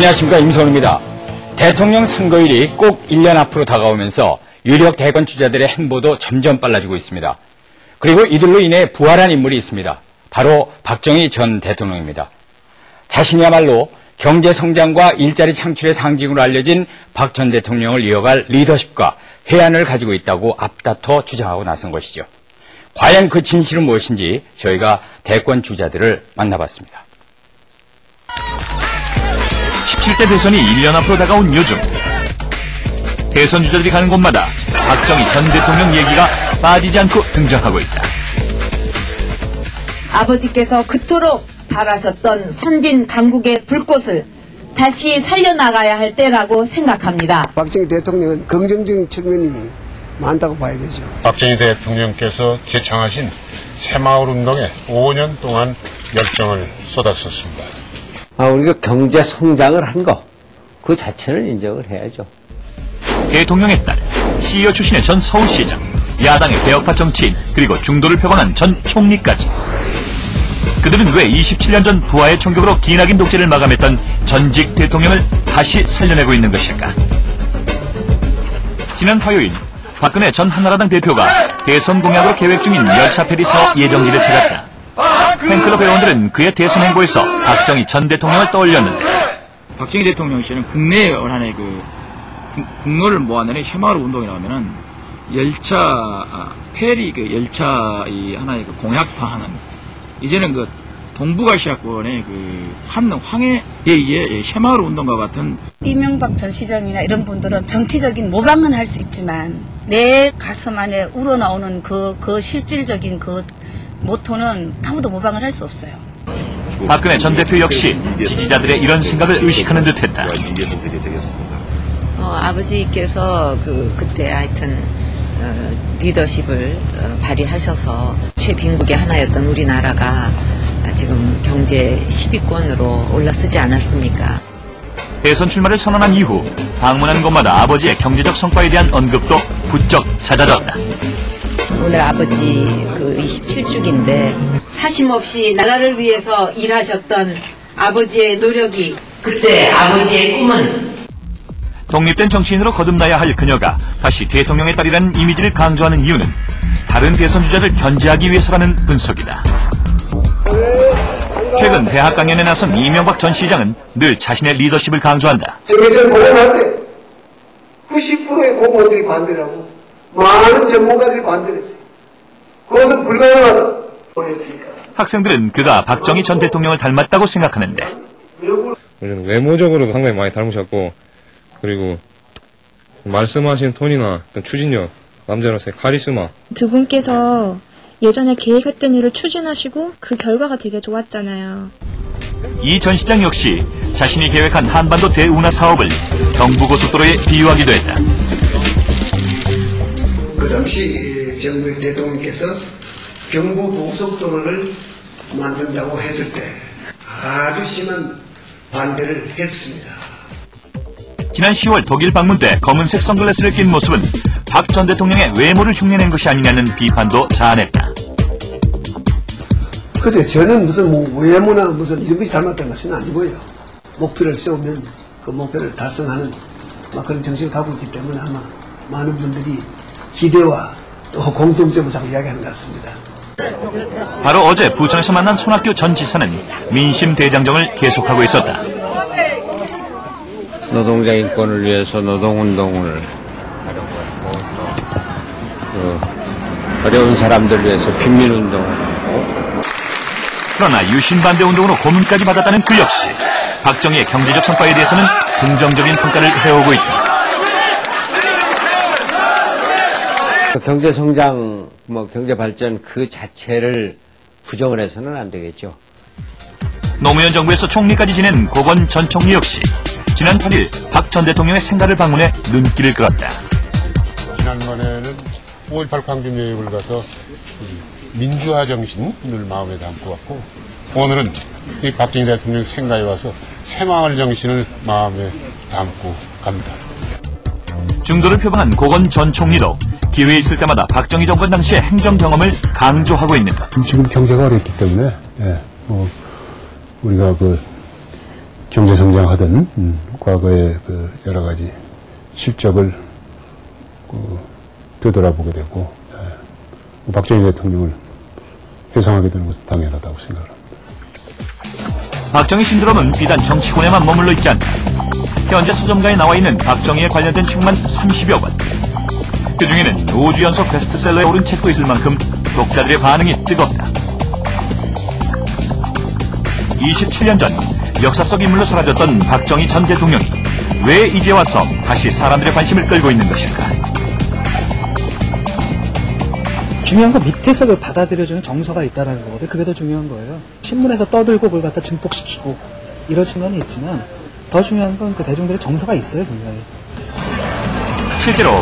안녕하십니까, 임성훈입니다. 대통령 선거일이 꼭 1년 앞으로 다가오면서 유력 대권 주자들의 행보도 점점 빨라지고 있습니다. 그리고 이들로 인해 부활한 인물이 있습니다. 바로 박정희 전 대통령입니다. 자신이야말로 경제 성장과 일자리 창출의 상징으로 알려진 박 전 대통령을 이어갈 리더십과 해안을 가지고 있다고 앞다퉈 주장하고 나선 것이죠. 과연 그 진실은 무엇인지 저희가 대권 주자들을 만나봤습니다. 17대 대선이 1년 앞으로 다가온 요즘 대선 주자들이 가는 곳마다 박정희 전 대통령 얘기가 빠지지 않고 등장하고 있다. 아버지께서 그토록 바라셨던 선진 강국의 불꽃을 다시 살려나가야 할 때라고 생각합니다. 박정희 대통령은 긍정적인 측면이 많다고 봐야 되죠. 박정희 대통령께서 제창하신 새마을운동에 5년 동안 열정을 쏟았었습니다. 우리가 경제 성장을 한 거, 그 자체를 인정을 해야죠. 대통령의 딸, CEO 출신의 전 서울시장, 야당의 개혁파 정치인, 그리고 중도를 표방한 전 총리까지. 그들은 왜 27년 전 부하의 총격으로 기나긴 독재를 마감했던 전직 대통령을 다시 살려내고 있는 것일까? 지난 화요일, 박근혜 전 한나라당 대표가 대선 공약으로 계획 중인 열차 페리서 예정지를 찾았다. 팬클럽 회원들은 그의 대선 행보에서 박정희 전 대통령을 떠올렸는데, 박정희 대통령 씨는 국내에 원하는 국노를 모아내는 새마을 운동이라고 하면은 페리 열차 이 하나의 공약 사항은 이제는 동북아시아권의 한능 황해에 의해 새마을 운동과 같은 이명박 전 시장이나 이런 분들은 정치적인 모방은 할 수 있지만 내 가슴 안에 우러나오는 그 실질적인 그 모토는 아무도 모방을 할 수 없어요. 박근혜 전 대표 역시 지지자들의 이런 생각을 의식하는 듯했다. 아버지께서 그때 하여튼 리더십을 발휘하셔서 최빈국의 하나였던 우리나라가 지금 경제 10위권으로 올라서지 않았습니까? 대선 출마를 선언한 이후 방문한 곳마다 아버지의 경제적 성과에 대한 언급도 부쩍 잦아졌다. 오늘 아버지 27주기인데 사심없이 나라를 위해서 일하셨던 아버지의 노력이, 그때 아버지의 꿈은 독립된 정치인으로 거듭나야 할 그녀가 다시 대통령의 딸이라는 이미지를 강조하는 이유는 다른 대선 주자를 견제하기 위해서라는 분석이다. 최근 대학 강연에 나선 이명박 전 시장은 늘 자신의 리더십을 강조한다. 정해전 공연할 때 90%의 공무원들이 반대를 하고 많은 전문가들이 반대를 했어요. 그것은 불가능하다 보였으니까. 학생들은 그가 박정희 전 대통령을 닮았다고 생각하는데, 우리는 외모적으로도 상당히 많이 닮으셨고, 그리고 말씀하신 톤이나 추진력, 남자로서의 카리스마. 두 분께서 예전에 계획했던 일을 추진하시고 그 결과가 되게 좋았잖아요. 이 전 시장 역시 자신이 계획한 한반도 대운하 사업을 경부고속도로에 비유하기도 했다. 그 당시 정부의 대통령께서 경부고속도로를 만든다고 했을 때 아주 심한 반대를 했습니다. 지난 10월 독일 방문 때 검은색 선글라스를 낀 모습은 박 전 대통령의 외모를 흉내낸 것이 아니냐는 비판도 자아냈다. 글쎄, 저는 무슨 외모나 무슨 이런 것이 닮았다는 것은 아니고요. 목표를 세우면 그 목표를 달성하는 그런 정신을 갖고 있기 때문에 아마 많은 분들이 기대와 또 공통점을 자꾸 이야기하는 것 같습니다. 바로 어제 부천에서 만난 손학규 전 지사는 민심 대장정을 계속하고 있었다. 노동자 인권을 위해서 노동운동을 하려고 하고, 어려운 사람들을 위해서 빈민운동을 하고. 그러나 유신반대 운동으로 고문까지 받았다는 그 역시 박정희의 경제적 성과에 대해서는 긍정적인 평가를 해오고 있다. 경제 성장, 경제 발전 그 자체를 부정을 해서는 안 되겠죠. 노무현 정부에서 총리까지 지낸 고건 전 총리 역시 지난 8일 박 전 대통령의 생가를 방문해 눈길을 끌었다. 지난번에는 5.18 광주묘역을 가서 민주화 정신을 마음에 담고 왔고, 오늘은 이 박정희 대통령 생가에 와서 새마을 정신을 마음에 담고 갑니다. 중도를 표방한 고건 전 총리도 기회 있을 때마다 박정희 정권 당시의 행정 경험을 강조하고 있는 것. 지금 경제가 어렵기 때문에 우리가 경제 성장하던 과거의 그 여러 가지 실적을 되돌아보게 되고 박정희 대통령을 회상하게 되는 것은 당연하다고 생각합니다. 박정희 신드롬은 비단 정치권에만 머물러 있지 않다. 현재 서점가에 나와 있는 박정희에 관련된 책만 30여 권. 그 중에는 5주 연속 베스트셀러에 오른 책도 있을 만큼 독자들의 반응이 뜨겁다. 27년 전 역사 속 인물로 사라졌던 박정희 전 대통령이 왜 이제 와서 다시 사람들의 관심을 끌고 있는 것일까? 중요한 건 밑에서 그걸 받아들여주는 정서가 있다는 거거든요. 그게 더 중요한 거예요. 신문에서 떠들고 그걸 갖다 증폭시키고 이런 측면이 있지만 더 중요한 건 그 대중들의 정서가 있어요, 분명히. 실제로